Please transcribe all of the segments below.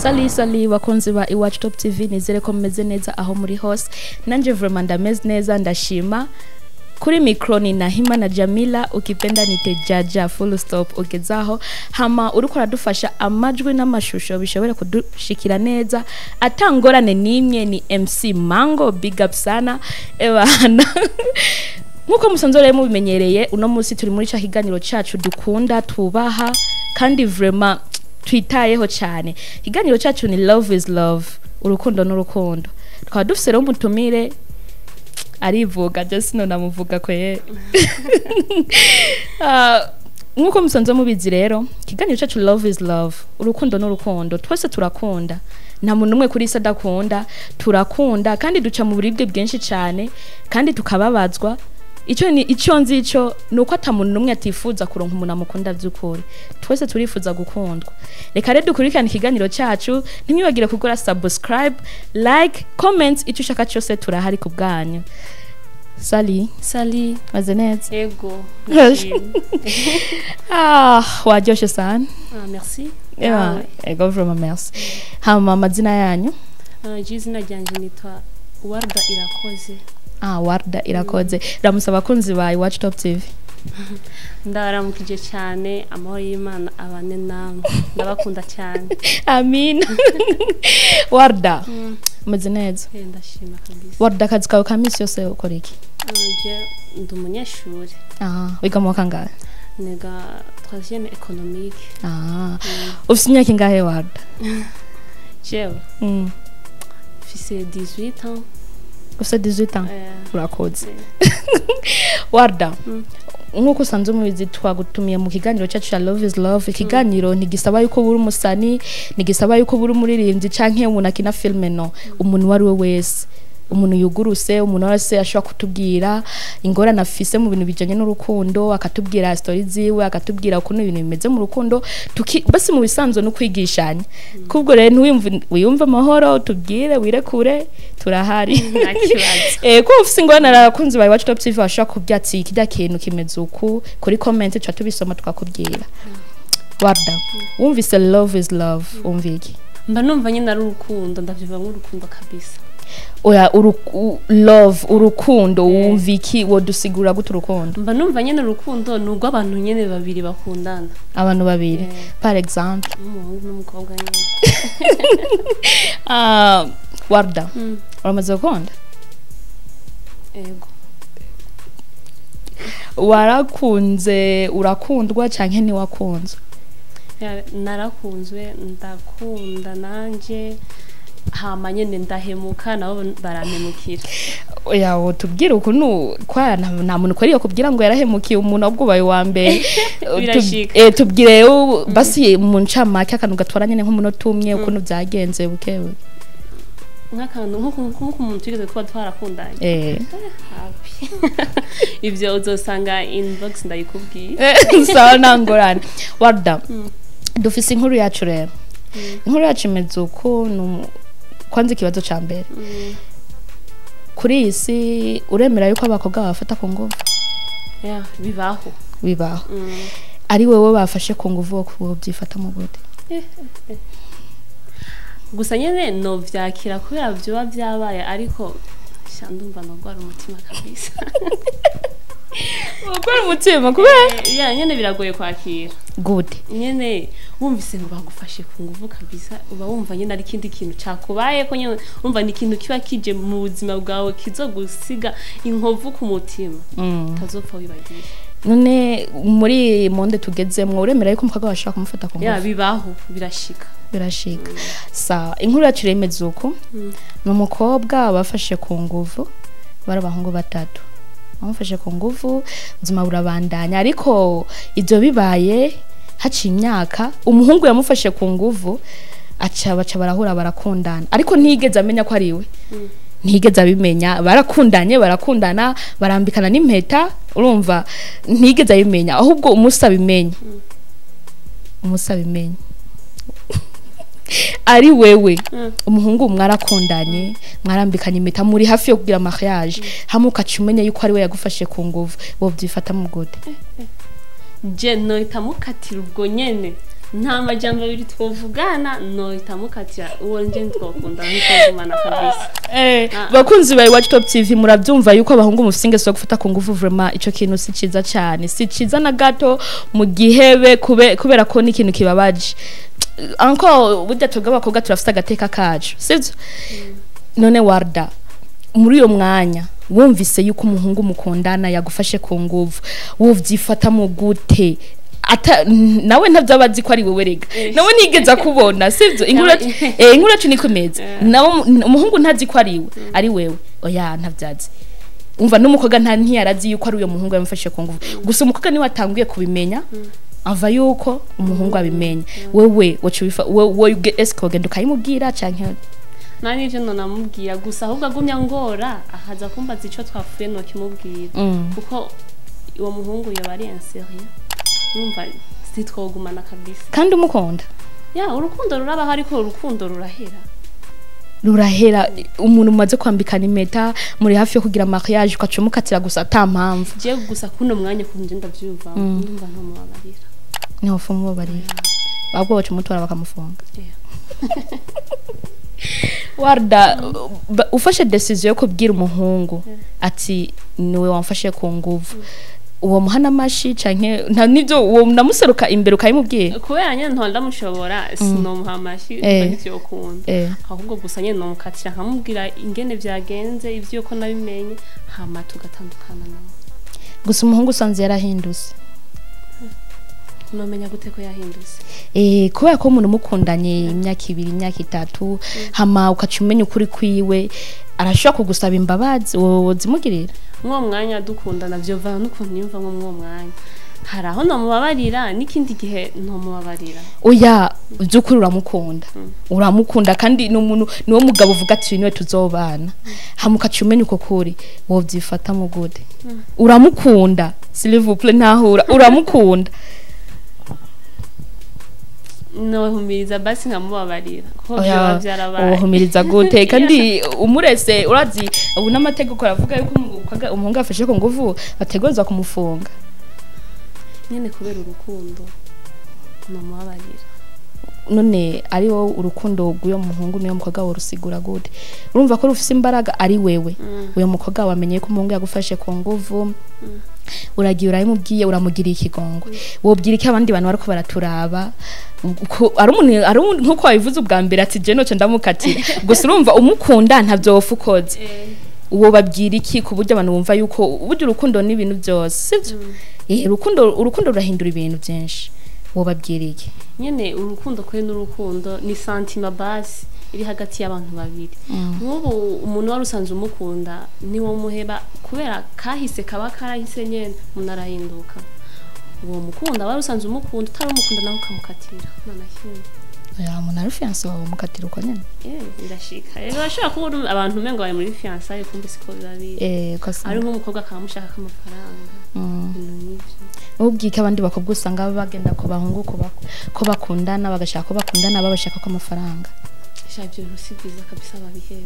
Sali bakunzi ba iwacu Top TV nizere ko meze neza aho muri hose nanje vraiment ndameze neza ndashima kuri micro ni Nahima na Jamila ukipenda nitejaja full stop ugezaho hama uriko radufasha amajwi n'amashusho bishobora kudushikira neza atangorane nimwe ni MC Mango big up sana ebana nkuko musanzore mu bimenyereye uno munsi turi muri cha higaniro cacu dukunda tubaha kandi vraiment twitayeho cyane higaniro cacu ni love is love urukundo n'urukundo twaba dufise rero umutumire arivuga just no namuvuga kwe nkuko musanze mubizi rero kiganiro cacu love is love urukundo n'urukundo twese turakunda nta muntu umwe kuri isa dakunda turakunda kandi duca mu buribwe bwinshi cyane kandi tukababazwa icyo nzi ico nuko atamuntu numwe atifuza kuronka umuntu amukunda by'ukuri twese turifuza gukundwa reka rero dukurikirana ikiganiro cyacu ntimwibagire kugura subscribe like comment icyo ushaka cyose turahari ku bwanyu Sali mazenez ego waryoshe sana merci ego vraiment merci hama amazina yanyu izina ryanje nitwa Warda Irakoze Warda Irakoze ramusaba kunzi ba iwacu Top TV ndaramukije cyane amahoro y'Imana abane namwe ndabakunda cyane amin Warda mazenez ndashima kabisa Warda kazi kawe kamisi yose ukora iki je ndi umunyeshuri wiga mu kangahe nega 3e économique ufite imyaka ingahe Warda jewe fise 18 ans ufite 18 ans urakoze Warda nkuko sanze mubizi twagutumiye mu kiganiro cyacu cha love is love ikiganiro ntigisaba yuko buri umusani ntigisaba yuko buri umuririmbyi canke umuntu akina filme no umuntu wari we wese umuntu yuguruse umuntu wese ashobora kutubwira ingorane afise mu bintu bijanye n'urukundo akatubwira story ziwe akatubwira ukuntu ibintu bimeze mu rukundo basi mu bisanzwe no kwigishanya kubwo rero wiyumva amahoro tubwire wirekure turahari ko ufise ingorane arakunzi bawe Watch Top TV bashobora kubyatsi kijya kintu kimeze uku kuri comment cyo tubisoma tukakubwira Warda wumvise love is love umviki mba numva nyine ari urukundo ndavyumva nk'urukundo kabisa oya love urukundo wumviki wodusigura gute urukundo mba numva nyene urukundo nubwo abantu nyene babiri bakundana abantu babiri par exemple umuhungu n'umukobwa nyene Warda uramaze gukunda ego warakunze urakundwa canke ni wakunzwe narakunzwe ndakunda nanje hama nyene ndahemuka nabo baramemukira oya wotubwira ukuntu kwa nta muntu kwariyo kubwira ngo yarahemukiye umuntu abwubaye wa mbere tubwire basi mu ncamake akantu gatwara nyene nk'umunota umwe ukuntu byagenze bukewe nk'akantu nk'uko umuntu tugeze kuba twarakundanye ivyo uzosanga inbox ndayikubwiye sawa nangorane Warda dufise inkuru yacu rero inkuru yacu imeze uko kwanza ikibazo ca mbere kuri isi uremera yuko abakobwa bafata ku nguvu bibaho ari wewe bafashe ku nguvu wo byifata mu gute gusa nyene no vyakira kubera byo byabaye ariko shandumva no gwara umutima kabisa gwara umutima kubera nyene biragoye kwakira gute nyene wumvise ngo bagufashe ku nguvu kabisa uba wumva nyene ari kindi kintu cakubaye ko nyene wumva ni kintu kiba kije mu buzima bwawe kizogusiga inkovu ku mutima tazopfa wibagiye none muri monde tugezemwe uremera yuko umukobwa bashaka kumufata ku nguvu bibaho birashika sa inkuru yacu remeze uko n'umukobwa bafashe ku nguvu barabahungu batatu bamufashe ku nguvu ubuzima burabandanya ariko ibyo bibaye haciye imyaka umuhungu yamufashe ku nguvu baca barahura barakundana ariko ntigeze amenya ko ari we ntigeze abimenya barakundana barambikana n'impeta urumva ntigeze abimenya ahubwo umusaba imenya ari wewe umuhungu mwarakundanye mwarambikanye impeta muri hafi yo kugira mariage hamwe ukacumenya yuko ari we yagufashe ku nguvu bo byifata mu gute je no itamukatira ubwo nyene nta majambo abiri twovugana no itamukatira uwo nje twokunda ntitwogumana kabisa bakunzi ba Watch Top TV murabyumva yuko abahungu musinge so gufata ku nguvu vraiment ico kintu si ciza cyane si ciza na gato mu gihebe kubera ko ni ikintu kibabaje anko burya twebwe abakobwa turafite agateka kacu sivyo none Warda muri iyo mwanya wumvise yuko umuhungu mukundana yagufashe ku nguvu wovyifata mu gute nawe ntavyabazi ko ari wewe rega nawe nigeza kubona sivyo inkuru cyo nikomeza nawe umuhungu ntazi ko ari wewe oya ntavyazi umva n'umukobwa ntiyarazi yuko ari uyo muhungu yamufashe ku nguvu gusa umukobwa ni watanguye kubimenya ava yuko umuhungu abimenya wewe wowe escogenda ukayimubwira canke nani ivyo namubwira gusa ahubwo agumya ngora ahaza kumbaza ico twafuye no kimubwira kuko uwo muhungu yabari insérieux numva sitwogumana kabisa kandi umukunda ya urukundo ruraba hariko urukundo rurahera umuntu umaze kwambikana impeta muri hafi yo kugira mariage ukacumukatira gusa atampamvu je gusa kuno mwanya kunje ndavyumva ndumva ntomubabarira niho fumu babarira ahubwo bacumutwara bakamufunga Warda ufashe decision yo kubwira umuhungu ati niwe wamfashe ku nguvu uwo muhana mashi canke nta nivyo uwo namuseruka imbere ukayimubwiye kubera nyene ntonda mushobora sino muhamashi n'ivyo ukunda ahubwo gusa nyene no mukatira nkamubwira ingene vyagenze ivyo ko nabimenye hama tugatandukana nawe gusa umuhungu sanze yarahindutse nomenya gute ko yahindutse kubera ko umuntu mukundanye imyaka 2 imyaka 3 hama ukacumenya ukuri kwiwe arashobora kugusaba imbabazi wozimugirira mwo mwanya dukundana byo vana n'ukuntu yumva mwo mwanya haraho namubabarira n'ikindi gihe ntomubabarira oya byukuri uramukunda kandi n'umuntu niwo mugabo uvuga ati niwe tuzobana hamukacumenya uko kuri wovyifata mu gode uramukunda s'il vous plaît ntahura uramukunda no humiriza basi nkamubabarira ko byo byarabaye humiriza gute kandi umurese urazi ubu n'amategeko aravuga yuko umuhungu afashe ko nguvu bategoza kumufunga nyene kubera urukundo namubabarira none ari wo urukundo guyo muhungu niyo mukobwa wo rusigura gute urumva ko rufise imbaraga ari wewe uyo mukobwa wamenye ko umuhungu yagufashe ku nguvu uragiye urayimubwiye uramugiriye ikigongo wobwira iki abandi bantu bariko baraturaba ari umuntu nkuko wabivuze ubwa mbere ati je noce ndamukatira gusa urumva umukunda ntavyo wofukoze uwo babwira iki ku buryo abantu bumva yuko uburyo urukundo n'ibintu byose sivyo urukundo rurahindura ibintu byinshi wo babwira iki nyene urukundo kwe n'urukundo ni sentiment base iri hagati y'abantu babiri nk'ubu umuntu wari usanzwe umukunda ni wo muheba kubera kahise kaba karahise nyene umuntu arahinduka uwo mukunda wari usanzwe umukunda utari umukunda nawe ukamukatira nanakindi ya umuntu ari fiancé wawe umukatira uko nyene irashika rero bashobora kuba abantu umengo bari muri fiancé kumbe siko bibabi ari nk'umukobwa akamushaka k'amafaranga ubwike abandi bakobwa usanga bagenda ko bahungu ko bakundana bagashaka ko bakundana babashaka ko amafaranga ibyo rusibwiza kabisa babihebe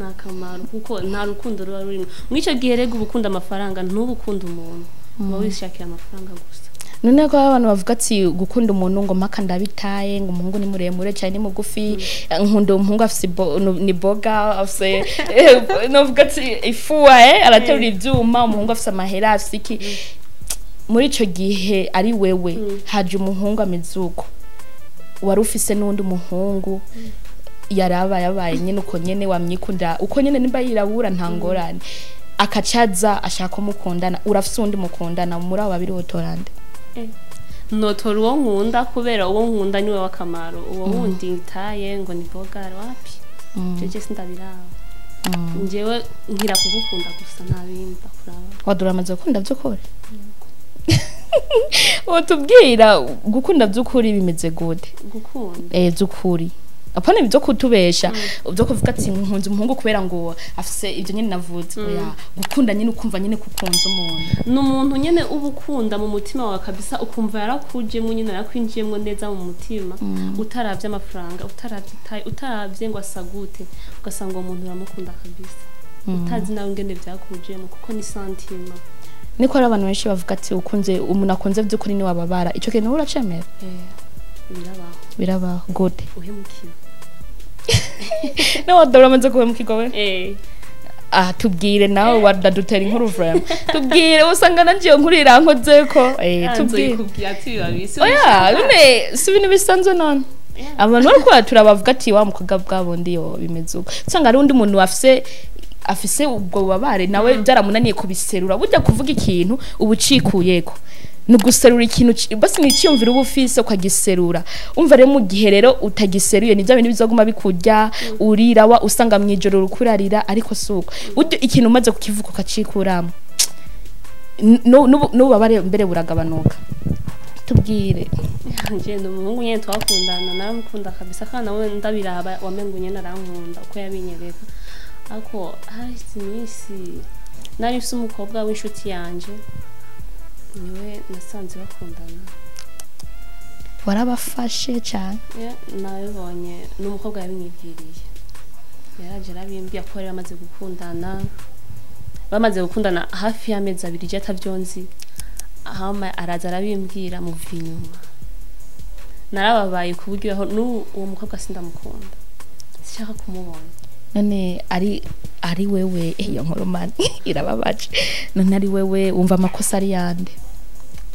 nakamaro kuko nta rukundo ruba rurimo mwico gihe rego ubukunda amafaranga ntubukunda umuntu uba wishakira amafaranga gusa none ko abantu bavuga ati gukunda umuntu ngo mpaka ndabitaye ngo umuhungu ni muremure cyane ni mugufi nkunda umuhungu afise ni boga afise novuga ati ifuwa araterura ivyuma umuhungu afise amahera afise iki muri ico gihe ari wewe haje umuhungu amezuko wari ufise n'undi muhungu yabaye nyene uko nyene wamyikunda uko nyene nimba yirabura ntangorane akacaza ashaka kumukundana urafise undi mukundana muri abo babiri wotorande notora uwo nkunda kubera uwo nkunda niwe wakamaro uwo wundi itaye ngo ni bogara wapi jeje sindabiraho njewe nkira kugukunda gusa ntabimba kuraba wadura amaze gukunda by'ukuri utubwira gukunda by'ukuri bimeze gute gukunda by'ukuri apana ibyo kutubesha byo kuvuga ati nkunze umuhungu kubera ngo afise ibyo nyene navuze oya gukunda nyene ukumva nyene kukunza umuntu n'umuntu nyene ubukunda mu mutima wawe kabisa ukumva yarakuje mu nyene yakwinjiyemo neza mu mutima utaravye amafaranga utaravye ngo asagute ugasanga umuntu uramukunda kabisa utazi nawe ngene vyakujemo kuko ni santima niko ari abantu benshi bavuga ati ukunze umuntu akunze by'ukuri ni wababara ico kintu uracemera birabaho gute uhemukiwe no wadora manze kuhemukirwa we tubwire nawe wadadutera inkuru vrema tubwire usanga nanjiye nkurira nkozeko tubwire oya none si ibintu bisanzwe none abantu bariko turabavuga ati wa mukobwa bwabundi yo bimeze uko usanga ari undi muntu afise ubwo bubabare nawe byaramunaniye kubiserura burya kuvuga ikintu ubucikuyeko nuguserura ikintu basi niciyumvira ubufise ukagiserura umva rero mu gihe rero utagiseruye nivyo bintu bizoguma bikurya urirawa usanga mwijoro rukurarira ariko suko buryo ikintu umaze kukivuka ukacikuramo no babare mbere buragabanuka tubwire ngende umuhungu nyene twakundana naramukunda kabisa kandi nawe ndabiraba wamengo nyene arankunda uko yabinyereka ako hasi imisi nari mfise umukobwa w'inshuti yanje niwe nasanze bakundana warabafashe cyane nabibonye n'umukobwa yabinyibwiriye yaraje arabimbwiye ko bari bamaze gukundana hafi y'amezi 2 je atavyonzi hama araza arabimbwira mu vinyuma narababaye kuburyo uwo mukobwa sindamukunda sishaka kumubona none ari wewe iyo nkoromani irababaje none ari wewe wumva amakosa ari yande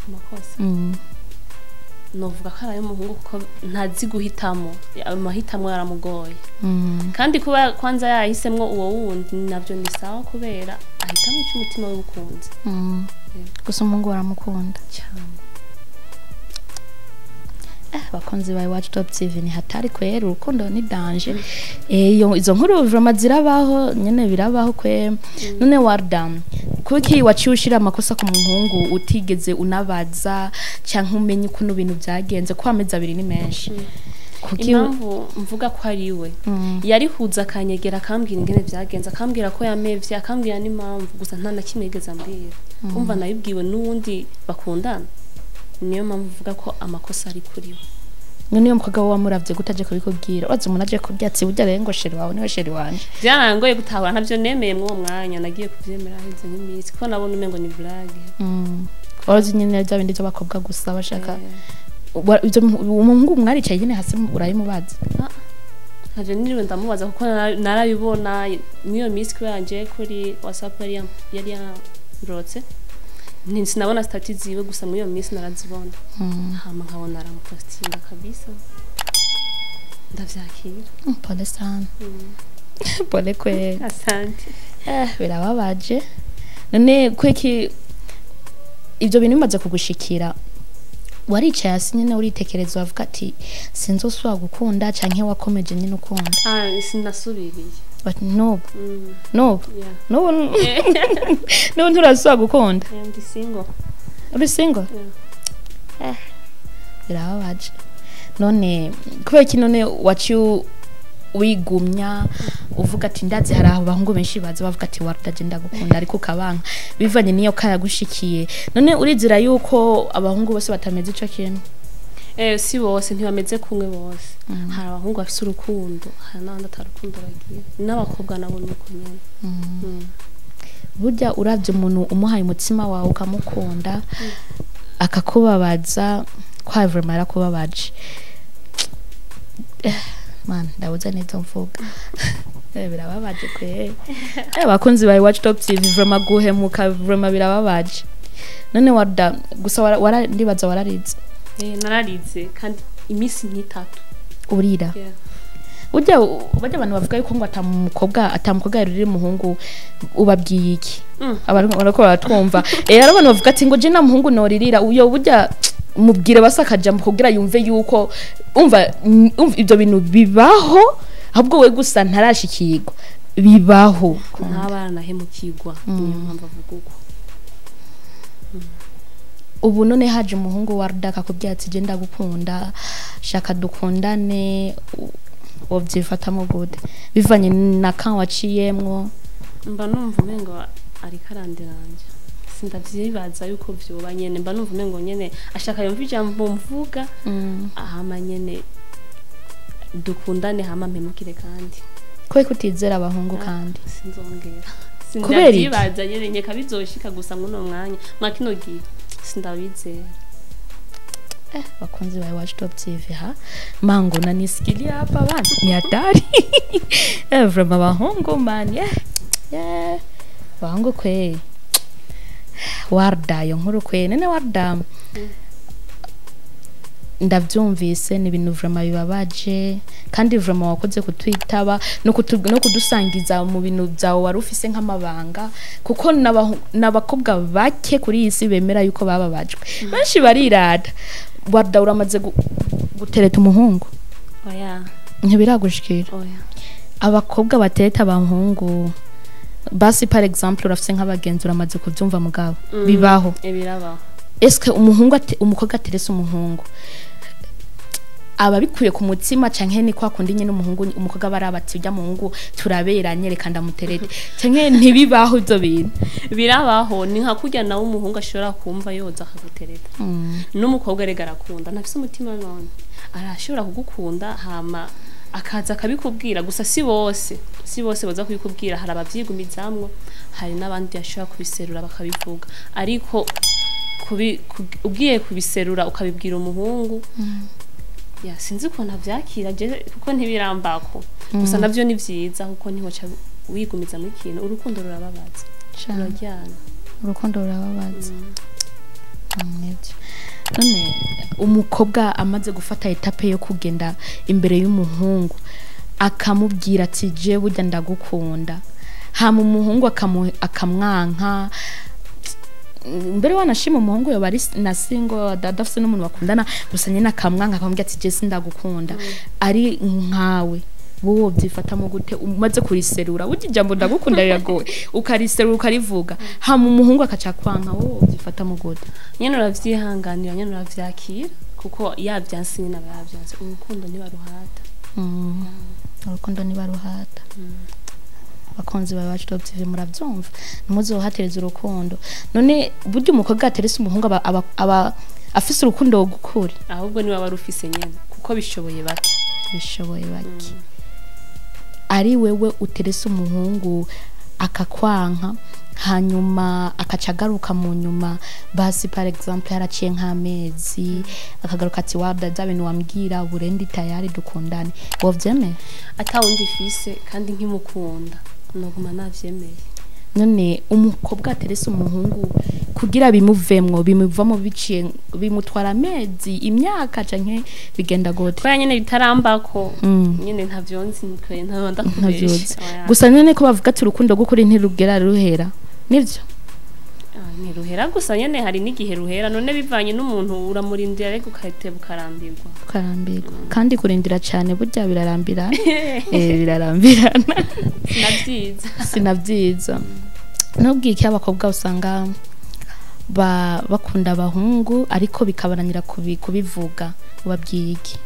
amakosa novuga ko ari umuhungu kuko ntazi guhitamo amahitamo yaramugoye kandi kuba kwanza yahisemwo uwo wundi navyo ni sawa kubera ahitamo cy'umutima we ukunze gusa umuhungu waramukunda cyane bakonzi bawe watch top TV ni hatari kwera urukundo ni danger izo nkuru vrama zirabaho nyene birabaho kwe none Wardam kuki waciushira amakosa ku muhungu utigeze unabaza canke umenye ukuntu bintu byagenze ko amezi 2 ni menshi kuki impamvu mvuga ko ari we yari huza kanyegera akambwira ingene byagenze akambwira ko yamevye akambwira n'impamvu gusa nta na kimwe yigeze ambwira umva nabibwiwe n'undi bakundana niyo mpamvu uvuga ko amakosa ari kuri we niyo mukobwa wamuravye gutaje kubikubwira wazi umuntu aje kubyatsi burya rero ngo sheri wawe niwe sheri wanje byarangoye gutahura ntavyo nemeye mu mwanya nagiye kuvyemera heze n'imisi ko nabona umengo ni blague wazi nyine bya bindi by'abakobwa gusa bashaka umuhungu mwaricaye nyine hasi urayimubaza ntavyo niriwe ndamubaza kuko narabibona niyo misi ko yanje kuri WhatsApp yari yarotse sinabona stati ziwe gusa muri iyo minsi narazibona hama nkabona aramupostinga kabisa ndavyakira pole sana pole kwe asante birababaje none kweki ivyo bintu bimaze kugushikira waricaye hasi nyene uritekereza wavuga ati sinzosubira gukunda canke wakomeje nyene ukunda sinasubiriye but no nturasubira gukunda ndi single uri single birababaje none kubera iki none waciye wigumya uvuga ati ndazi hari abahungu benshi baza bavuga ati wardaje ndagukunda ariko kabanka bivanye niyo kayagushikiye none urizira yuko abahungu bose batameze ico kintu si bose ntibameze kumwe bose hari abahungu bafise urukundo hari n'abandi atarukundo bagira n'abakobwa nabo nuko nyene burya uravye umuntu umuhaye umutima wawe ukamukunda akakubabaza kwa vraiment arakubabaje man ndabuza neza mvuga birababaje kwe bakunzi bawe watch top TV vraiment guhemuka vraiment birababaje none warda gusa ndibaza wararize nararize kandi imisi nk'itatu urira ujya abantu bavuga yuko ngo atamukobwa yarurira umuhungu ubabwiye iki abantu barako baratwumva abantu bavuga ati ngo je na muhungu noririra uyo burya mubwire basakaja kugira yumve yuko umva ibyo bintu bibaho ahubwo we gusa ntarashikirwa bibaho n'abana hemukirwa niyo mpamvu avuga uko ubu none haje umuhungu wardaka kubyatsi je ndagukunda shaka dukundane wovyifatamo gute bivanye na kan waciyemwo mba numva umengo ari karandiranje sindavyibaza yuko vyoba nyene mba numva umengo nyene ashaka yumva ijambo mvuga ahama nyene dukundane hama mpemukire kandi kwe kutizera abahungu kandi sinzongera sindavyibaza nyene nyeka bizoshika gusa muno mwanya mwakino gihe sindabizera wakunzi wa Watch Top TV ha mango na nisikilia hapa bana ni hatari vraiment bahongo man bahongo kwe Warda yo nkuru kwe nene Warda ndavyumvise ni ibintu vraiment bibabaje kandi vraiment wakoze kutwitaba no kudusangiza mu bintu byawe warufise nk'amabanga kuko nabakobwa bake kuri isi bemera yuko bababajwe benshi barirada Warda uramaze gutereta umuhungu oya ntibiragushikira oya abakobwa batereta abahungu basi par exemple urafise nk'abagenzi uramaze kuvyumva mugabo bibaho birabaho eske umukobwa ateresa umuhungu ababikuye ku mutima canke ni kwa kundi nyene umukobwa barabati ujya muhungu turaberanye reka ndamuterete canke ntibibaho ivyo bintu birabaho ni nka kurya nawe umuhungu ashobora kumva yoza akagutereta n'umukobwa rega arakunda ntafise umutima none arashobora kugukunda hama akaza akabikubwira gusa si bose baza kubikubwira hari abavyigumizamwo hari n'abandi yashobora kubiserura bakabivuga ariko ugiye kubiserura ukabibwira umuhungu ya sinzi ko ntavyakira kuko ntibirambako gusa navyo ni vyiza kuko niho cha wigumiza mu kintu urukundo rurababaza cyane urukundo rurababaza none umukobwa amaze gufata etape yo kugenda imbere y'umuhungu akamubwira ati je burya ndagukunda hama umuhungu akamwanka mbere wanashima umuhungu yo bari na single adafise n'umuntu bakundana gusa nyine akamwanka akamubwira ati je sindagukunda ari nkawe wowe byifatamo gute umaze kuriserura burya ijambo ndagukunda riragoye ukariserura ukarivuga hama umuhungu akaca kwanka wowe byifatamo gute nyene uravyihanganira nyene uravyakira kuko yavyansi nyine abayavyanse urukundo nibaruhata urukundo nibaruhata bakonzi ba Watch Top TV muravyumva numuzo hatereza urukundo none burya umukobwa ateresa umuhungu aba afise urukundo gukuri ahubwo niwe barufise nyene kuko bishoboye bake ari wewe uteresa umuhungu akakwanka hanyuma akacagaruka mu nyuma basi par exemple yaraciye nk'amezi akagaruka ati Warda bya bintu wambwira burendi tayari dukundane wovyemeye atawundi fise kandi nkimukunda noguma navyemeye none umukobwa ateresa umuhungu kugira bimuvamo biciye bimutwara amezi imyaka canke bigenda gute kwa nyene bitarambako nyene ntavyonzi nikoye ndakubesha gusa nyene ko bavuga ati urukundo gukuri ntirugera ruhera nivyo ntiruhera gusa nyene hari n'igihe ruhera none bivanye n'umuntu uramurindira ariko ukahiteba ukarambirwa kandi kurindira cyane burya birarambirana birarambirana sinavyiza nubwiye iki abakobwa usanga bakunda abahungu ariko bikabananira kubivuga ubabwiye iki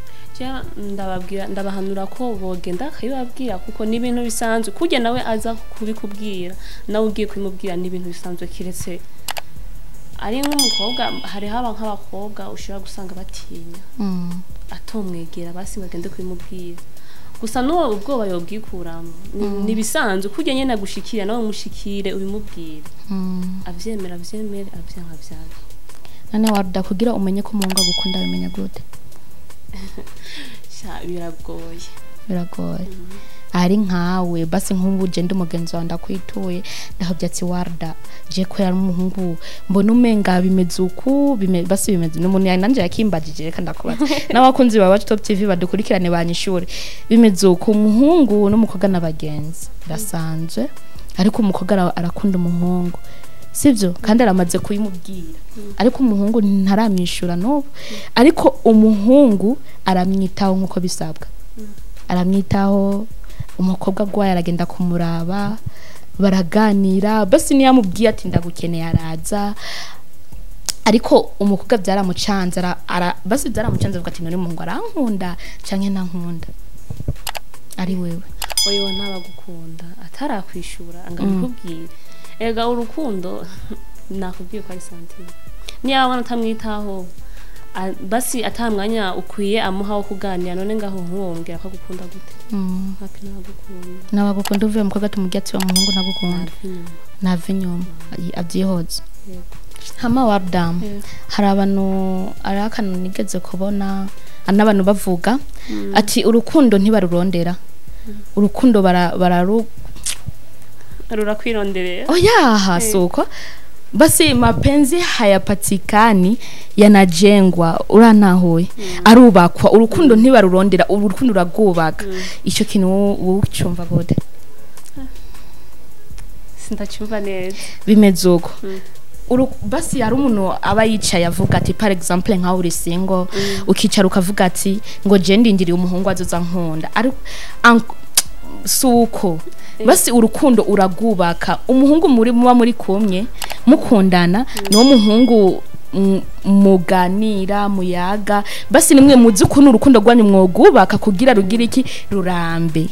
ndabahanura ko bogenda akabibabwira kuko ni ibintu bisanzwe kujya nawe aza kubikubwira nawe ugiye kubimubwira ni ibintu bisanzwe kiretse ari nk'umukobwa hari haba nk'abakobwa ushobora gusanga batinya atomwegera basi bagende kubimubwira gusa no ubwoba yobwikuramo ni bisanzwe kujya nyene agushikira nawe umushikire ubimubwire avyemera avyanka vyane nane Warda kugira umenye ko umuhungu agukunda bimenya gute biragoye ari nkawe basi nk'ubuje ndi mugenzi wanda kwituye ndahovye ati Warda je ko yari umuhungu mbona umenga bimeze uku basi bimeze n'umuntu yananje yakimbajije reka ndakubaza n'abakunzi ba Watch Top TV badukurikirane banyishure bimeze uku umuhungu n'umukobwa n'abagenzi basanzwe ariko umukobwa arakunda umuhungu sivyo kandi aramaze kuyimubwira ariko umuhungu ntaramwishura no ariko umuhungu aramwitaho nkuko bisabwa aramwitaho umukobwa gwaye aragenda kumuraba baraganira basi niyamubwiye ati ndagukeneye araza ariko umukobwa byaramucanze basi byaramucanze avuga ati none umuhungu arankunda canke nankunda ari wewe oyo ntabagukunda atarakwishura angabikubwire ega urukundo nakubwiye ko ari santime niya wana utamwitaho basi atamwanya ukwiye amuha wo kuganira none ngaho nkuwombwira ko agukunda gute hapi nabagukunda uvuye umukobwa tumubwiye ati wa muhungu nagukunda nava inyuma avyihoza hama Warda hari abantu ari akantu nigeze kubona n'abantu bavuga ati urukundo ntibarurondera urukundo rurakwirondera oya suko basi mapenzi hayapatikani yanajengwa uranahoye arubakwa urukundo ntibarurondera urukundo ragubaka ico kintu ucumva gode sindacyumva neza bimeze uko basi hari umuntu aba yicaye avuga ati par exemple nka uri single ukicara ukavuga ati ngo je ndindiriye umuhungu azoza nkunda ari suko basi urukundo uragubaka umuhungu muri kumwe mukundana no muhungu muganira muyaga basi nimwe muzi ukuntu urukundo rwanyu mwogubaka kugira rugira iki rurambe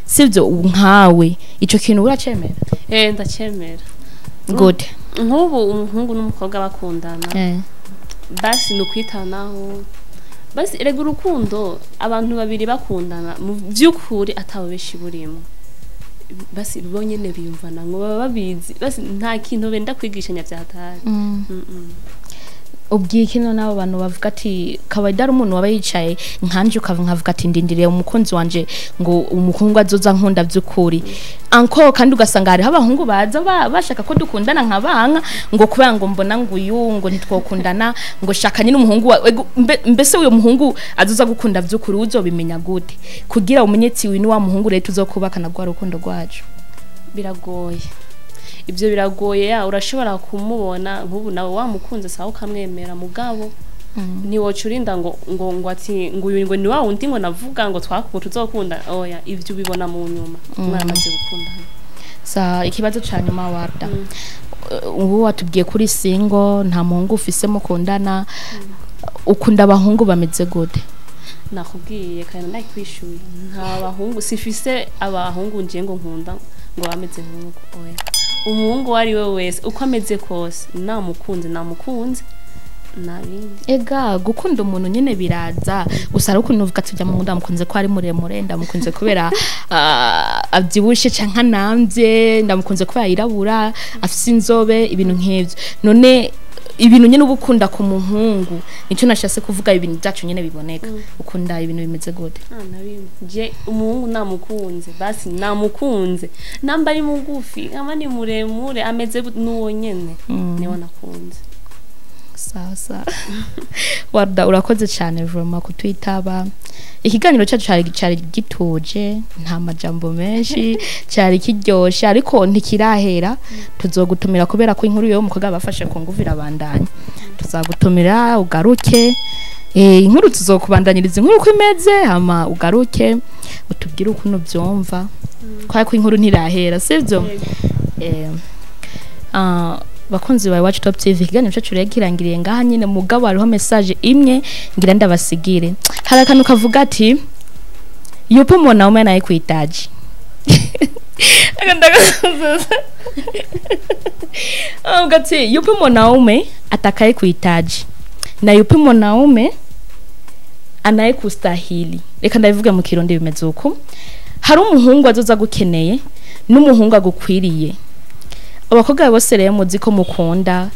sivyo nkawe ico kintu uracemera ndacemera good nk'ubu umuhungu n'umukobwa bakundana basi nukwitanaho basi erega urukundo abantu babiri bakundana mu by'ukuri atawe beshi burimo basi bonyene biyumvana ngo baba babizi basi nta kintu benda kwigishanya byatari ubwikino nabo bantu bavuga ati kawaida umuntu waba yicaye nkanje ukavuga ati ndindiriye umukunzi wanje ngo umuhungu azoza nkunda by'ukuri anko kandi ugasanga hari abahungu baza bashaka ko dukundana nkabanka ngo kubera ngo mbona ngo uyu ngo nitwokundana ngo shaka nyine umuhungu mbese uyo muhungu azoza gukunda by'ukuri uzobimenya gute kugira umenyetsi wini wa muhungu rero tuzokubaka na gwa rukundo rwacu biragoye ibyo biragoye urashobora kumubona nk'ubu nawe wamukunze sawa ukamwemera mugabo ntiwocurinda ngo ati ngo uyu ngo ni wa wundi ngo navuga ngo twakumuntu tuzokunda oya ibyo ubibona mu nyuma mwaramaze gukundana sa ikibazo ca nyuma Warda ubu watubwiye kuri single nta muhungu ufise mukundana ukunda abahungu bameze gute nakubwiye kandi ndakwishuye nta bahungu sifise abahungu nje ngo nkunda ngo bameze nk'uko oya umuhungu wari we wese uko ameze kose namukunze nabindi ega gukunda umuntu nyene biraza gusa ari ukuntu uvuga tujya mu ndamukunze ko ari muremure ndamukunze kubera abyibushe canka namvye ndamukunze kubera yirabura afise inzobe ibintu nk'ivyo none ibintu nyene ubukunda ku muhungu nico nashase kuvuga ibintu byacu nyene biboneka ukunda ibintu bimeze gute je umuhungu namukunze basi namukunze namba ari mugufi amani muremure ameze nuwo nyene niwo nakunze sawa Warda urakoze cyane vraiment kutwitaba ikiganiro cyacu cyari gituje nta majambo menshi cyari kiryoshe ariko ntikirahera tuzogutumira kubera ko inkuru yo mukobwa bafashe ku nguvira bandanye tuzagutumira ugaruke inkuru tuzokubandanyiriza inkuru ko imeze hama ugaruke utubwire ukuntu byumva kwa ko inkuru ntirahera sivyo bakunzi bawe Watch Top TV ikiganiro cyacu kirangiriye ngaha nyine mugabo hariho message imwe ngira ndabasigire hari akantu kavuga ati yupo mwanaume anayekuhitaji ugati yupo mwanaume atakayekuhitaji na yupo mwanaume anayekustahili reka ndabivuga mu kirundi bimeze uko hari umuhungu azoza gukeneye n'umuhungu agukwiriye abakobwa bose rero muzi ko mukunda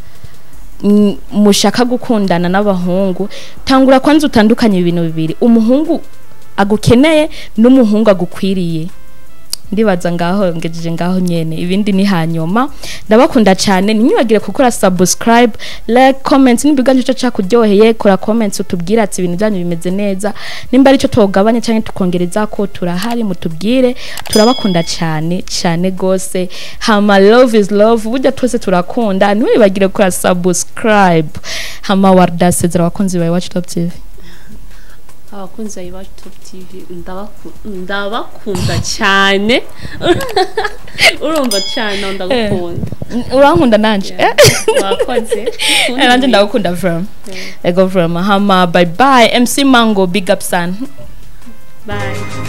mushaka gukundana n'abahungu tangura kwanza utandukanye ibintu bibiri umuhungu agukeneye n'umuhungu agukwiriye ndibaza ngaho ngejeje ngaho nyene ibindi ni hanyuma ndabakunda cyane ninyibagire gukora subscribe like comment nibiganje cyo cyakuryoheye kora comments utubwira ati ibintu byanyu bimeze neza nimba ari cyo togabanya cyane tukongereza ko turahari mutubwire turabakunda cyane gose hama love is love burya twese turakunda niwibagire gukora subscribe hama Warda sezera bakunzi bawe Watch Top TV abakunzi ba Watch Top TV ndabakunda cyane urumva cyane ndagukunda urankunda nanje wakoze nanje ndagukunda from ego from hama bye bye MC Mango big up son bye